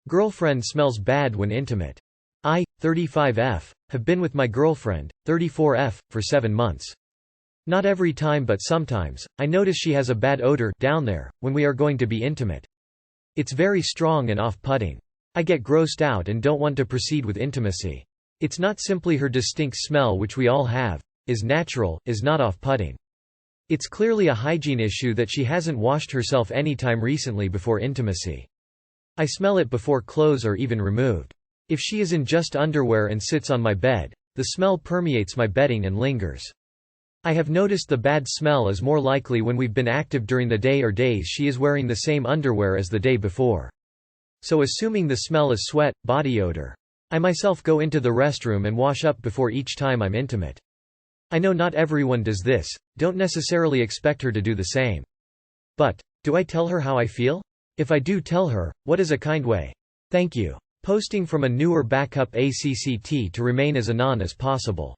Girlfriend smells bad when intimate. I, 35F, have been with my girlfriend, 34F, for 7 months. Not every time but sometimes, I notice she has a bad odor down there when we are going to be intimate. It's very strong and off-putting. I get grossed out and don't want to proceed with intimacy. It's not simply her distinct smell, which we all have, is natural, is not off-putting. It's clearly a hygiene issue that she hasn't washed herself anytime recently before intimacy. I smell it before clothes are even removed. If she is in just underwear and sits on my bed, the smell permeates my bedding and lingers. I have noticed the bad smell is more likely when we've been active during the day or days she is wearing the same underwear as the day before. So assuming the smell is sweat, body odor. I myself go into the restroom and wash up before each time I'm intimate. I know not everyone does this, don't necessarily expect her to do the same. But, do I tell her how I feel? If I do tell her, what is a kind way? Thank you. Posting from a newer backup ACCT to remain as anon as possible.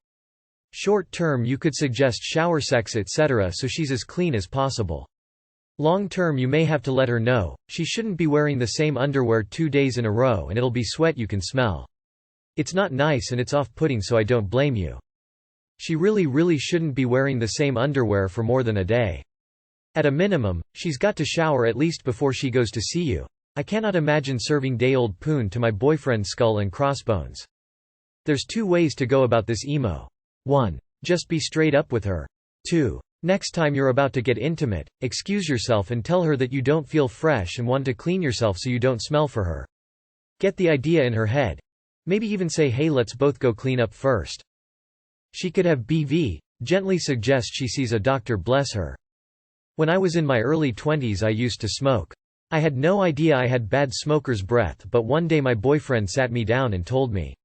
Short term you could suggest shower sex etc. so she's as clean as possible. Long term you may have to let her know, she shouldn't be wearing the same underwear 2 days in a row and it'll be sweat you can smell. It's not nice and it's off-putting so I don't blame you. She really shouldn't be wearing the same underwear for more than a day. At a minimum, she's got to shower at least before she goes to see you. I cannot imagine serving day-old poon to my boyfriend's skull and crossbones. There's 2 ways to go about this emo. 1. Just be straight up with her. 2. Next time you're about to get intimate, excuse yourself and tell her that you don't feel fresh and want to clean yourself so you don't smell for her. Get the idea in her head. Maybe even say hey let's both go clean up first. She could have BV, gently suggest she sees a doctor bless her. When I was in my early 20s I used to smoke. I had no idea I had bad smoker's breath but one day my boyfriend sat me down and told me.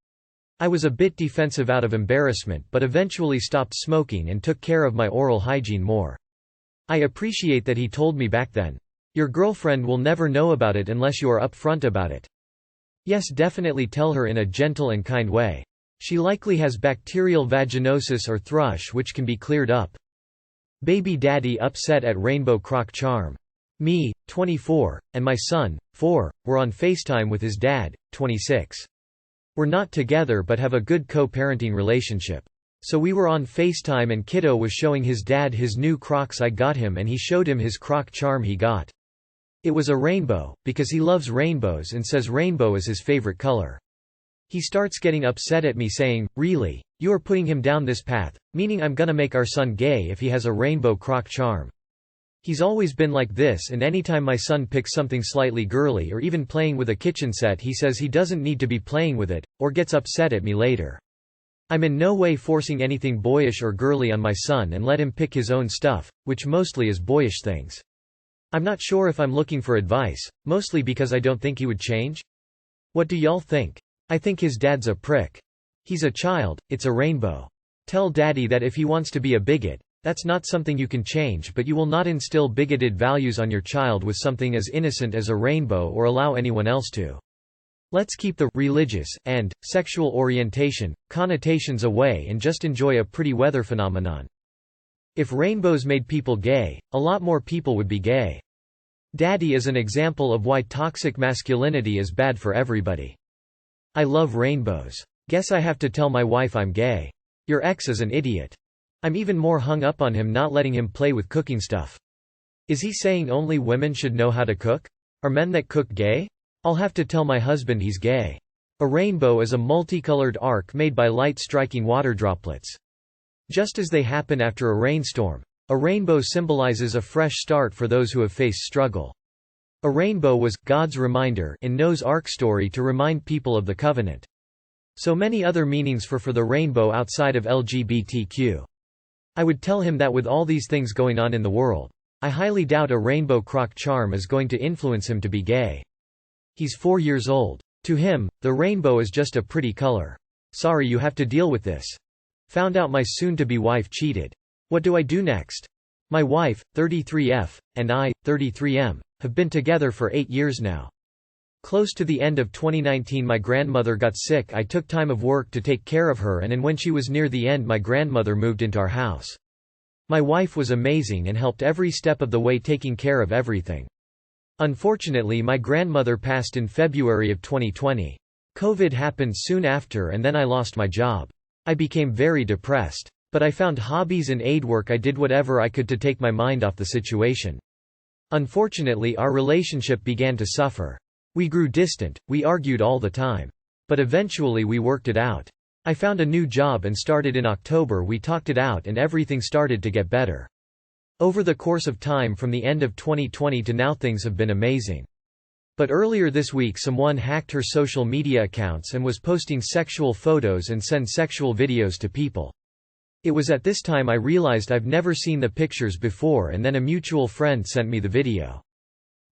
I was a bit defensive out of embarrassment but eventually stopped smoking and took care of my oral hygiene more. I appreciate that he told me back then. Your girlfriend will never know about it unless you are upfront about it. Yes, definitely tell her in a gentle and kind way. She likely has bacterial vaginosis or thrush which can be cleared up. Baby daddy upset at Rainbow Croc Charm. Me, 24, and my son, 4, were on FaceTime with his dad, 26. We're not together but have a good co-parenting relationship. So we were on FaceTime and kiddo was showing his dad his new Crocs I got him and he showed him his Croc Charm he got. It was a rainbow, because he loves rainbows and says rainbow is his favorite color. He starts getting upset at me saying, really, you are putting him down this path, meaning I'm gonna make our son gay if he has a rainbow Croc Charm. He's always been like this and anytime my son picks something slightly girly or even playing with a kitchen set he says he doesn't need to be playing with it, or gets upset at me later. I'm in no way forcing anything boyish or girly on my son and let him pick his own stuff, which mostly is boyish things. I'm not sure if I'm looking for advice, mostly because I don't think he would change. What do y'all think? I think his dad's a prick. He's a child, it's a rainbow. Tell daddy that if he wants to be a bigot, that's not something you can change but you will not instill bigoted values on your child with something as innocent as a rainbow or allow anyone else to. Let's keep the religious and sexual orientation connotations away and just enjoy a pretty weather phenomenon. If rainbows made people gay, a lot more people would be gay. Daddy is an example of why toxic masculinity is bad for everybody. I love rainbows. Guess I have to tell my wife I'm gay. Your ex is an idiot. I'm even more hung up on him not letting him play with cooking stuff. Is he saying only women should know how to cook? Are men that cook gay? I'll have to tell my husband he's gay. A rainbow is a multicolored arc made by light striking water droplets. Just as they happen after a rainstorm, a rainbow symbolizes a fresh start for those who have faced struggle. A rainbow was God's reminder in Noah's Ark story to remind people of the covenant. So many other meanings for the rainbow outside of LGBTQ. I would tell him that with all these things going on in the world, I highly doubt a rainbow Croc Charm is going to influence him to be gay. He's 4 years old. To him, the rainbow is just a pretty color. Sorry you have to deal with this. Found out my soon-to-be wife cheated. What do I do next? My wife, 33F, and I, 33M, have been together for 8 years now. Close to the end of 2019 my grandmother got sick. I took time of work to take care of her and when she was near the end my grandmother moved into our house. My wife was amazing and helped every step of the way taking care of everything. Unfortunately, my grandmother passed in February of 2020. COVID happened soon after and then I lost my job. I became very depressed. But I found hobbies and aid work. I did whatever I could to take my mind off the situation. Unfortunately, our relationship began to suffer. We grew distant, we argued all the time. But eventually we worked it out. I found a new job and started in October. We talked it out and everything started to get better. Over the course of time from the end of 2020 to now, things have been amazing. But earlier this week someone hacked her social media accounts and was posting sexual photos and send sexual videos to people. It was at this time I realized I've never seen the pictures before, and then a mutual friend sent me the video.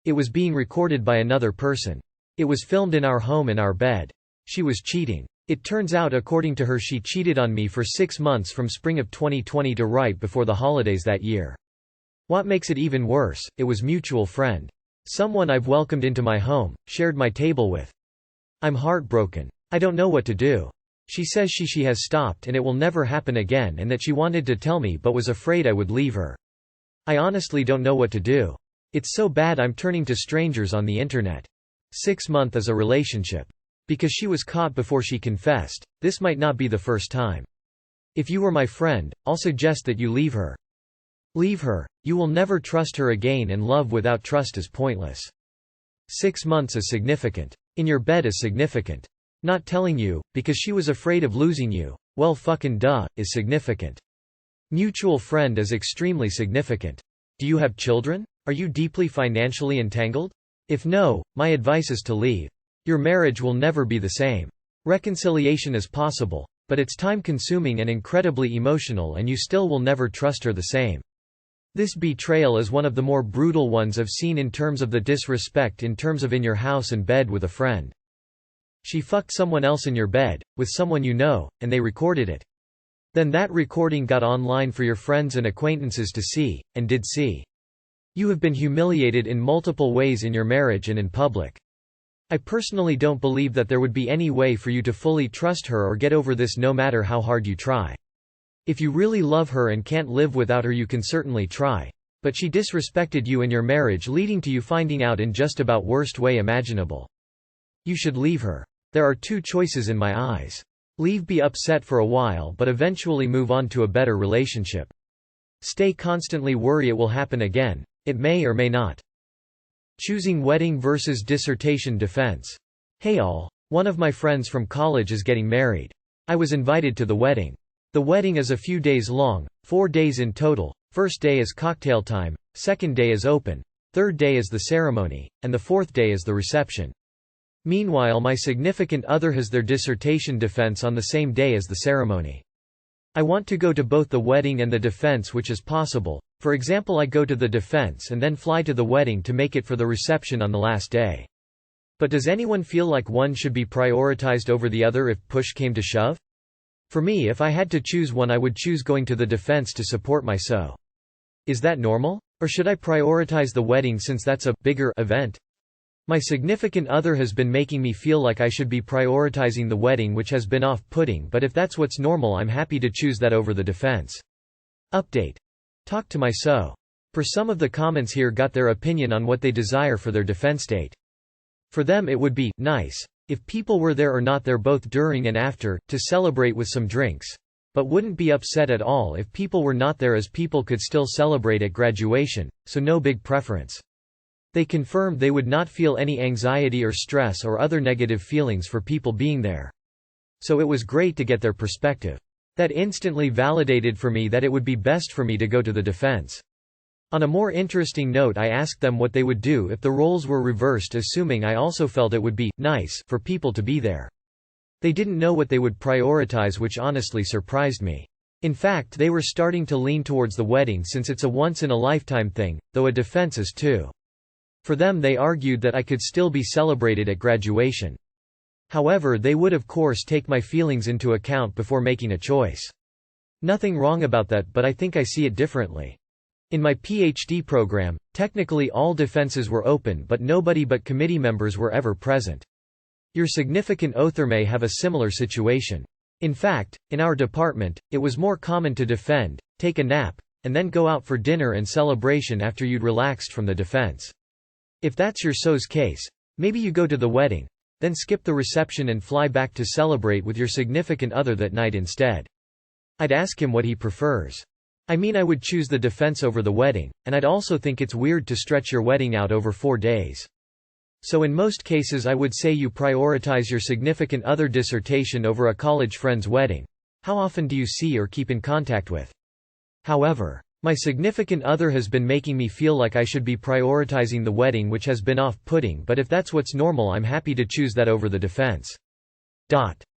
It was being recorded by another person. It was filmed in our home in our bed. She was cheating. It turns out, according to her, she cheated on me for 6 months from spring of 2020 to right before the holidays that year. What makes it even worse, it was mutual friend. Someone I've welcomed into my home, shared my table with. I'm heartbroken. I don't know what to do. She says she has stopped and it will never happen again, and that she wanted to tell me but was afraid I would leave her. I honestly don't know what to do. It's so bad I'm turning to strangers on the internet. 6 months is a relationship. Because she was caught before she confessed, this might not be the first time. If you were my friend, I'll suggest that you leave her. Leave her. You will never trust her again, and love without trust is pointless. 6 months is significant. In your bed is significant. Not telling you, because she was afraid of losing you, well fucking duh, is significant. Mutual friend is extremely significant. Do you have children? Are you deeply financially entangled? If no, my advice is to leave. Your marriage will never be the same. Reconciliation is possible, but it's time-consuming and incredibly emotional, and you still will never trust her the same. This betrayal is one of the more brutal ones I've seen in terms of the disrespect, in terms of in your house and bed with a friend. She fucked someone else in your bed, with someone you know, and they recorded it. Then that recording got online for your friends and acquaintances to see, and did see. You have been humiliated in multiple ways in your marriage and in public. I personally don't believe that there would be any way for you to fully trust her or get over this, no matter how hard you try. If you really love her and can't live without her, you can certainly try. But she disrespected you and your marriage, leading to you finding out in just about worst way imaginable. You should leave her. There are 2 choices in my eyes. Leave, be upset for a while, but eventually move on to a better relationship. Stay, constantly worry it will happen again. It may or may not. Choosing wedding versus dissertation defense. Hey all. One of my friends from college is getting married. I was invited to the wedding. The wedding is a few days long, 4 days in total. First day is cocktail time, second day is open, third day is the ceremony, and the fourth day is the reception. Meanwhile, my significant other has their dissertation defense on the same day as the ceremony. I want to go to both the wedding and the defense, which is possible. For example, I go to the defense and then fly to the wedding to make it for the reception on the last day. But does anyone feel like one should be prioritized over the other if push came to shove? For me, if I had to choose one, I would choose going to the defense to support my so. Is that normal? Or should I prioritize the wedding since that's a bigger event? My significant other has been making me feel like I should be prioritizing the wedding, which has been off-putting, but if that's what's normal, I'm happy to choose that over the defense. Update. Talk to my so. For some of the comments here got their opinion on what they desire for their defense date. For them it would be nice if people were there or not there both during and after, to celebrate with some drinks. But wouldn't be upset at all if people were not there, as people could still celebrate at graduation, so no big preference. They confirmed they would not feel any anxiety or stress or other negative feelings for people being there. So it was great to get their perspective. That instantly validated for me that it would be best for me to go to the defense. On a more interesting note, I asked them what they would do if the roles were reversed, assuming I also felt it would be nice for people to be there. They didn't know what they would prioritize, which honestly surprised me. In fact, they were starting to lean towards the wedding since it's a once-in-a-lifetime thing, though a defense is too. For them, they argued that I could still be celebrated at graduation. However, they would of course take my feelings into account before making a choice. Nothing wrong about that, but I think I see it differently. In my PhD program, technically all defenses were open, but nobody but committee members were ever present. Your significant other may have a similar situation. In fact, in our department, it was more common to defend, take a nap, and then go out for dinner and celebration after you'd relaxed from the defense. If that's your so's case, maybe you go to the wedding, then skip the reception and fly back to celebrate with your significant other that night instead. I'd ask him what he prefers. I mean, I would choose the defense over the wedding, and I'd also think it's weird to stretch your wedding out over 4 days. So in most cases I would say you prioritize your significant other dissertation over a college friend's wedding. How often do you see or keep in contact with? However, my significant other has been making me feel like I should be prioritizing the wedding, which has been off-putting, but if that's what's normal, I'm happy to choose that over the defense.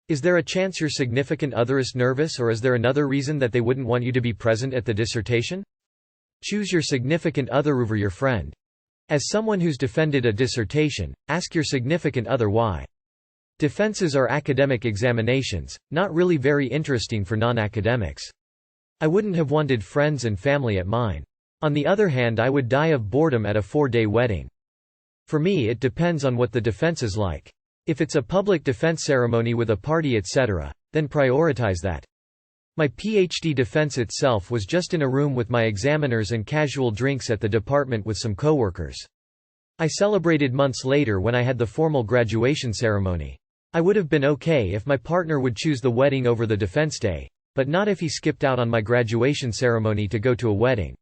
Is there a chance your significant other is nervous, or is there another reason that they wouldn't want you to be present at the dissertation? Choose your significant other over your friend. As someone who's defended a dissertation, ask your significant other why. Defenses are academic examinations, not really very interesting for non-academics. I wouldn't have wanted friends and family at mine. On the other hand, I would die of boredom at a 4-day wedding. For me, it depends on what the defense is like. If it's a public defense ceremony with a party etc., then prioritize that. My PhD defense itself was just in a room with my examiners and casual drinks at the department with some coworkers. I celebrated months later when I had the formal graduation ceremony. I would have been okay if my partner would choose the wedding over the defense day, but not if he skipped out on my graduation ceremony to go to a wedding.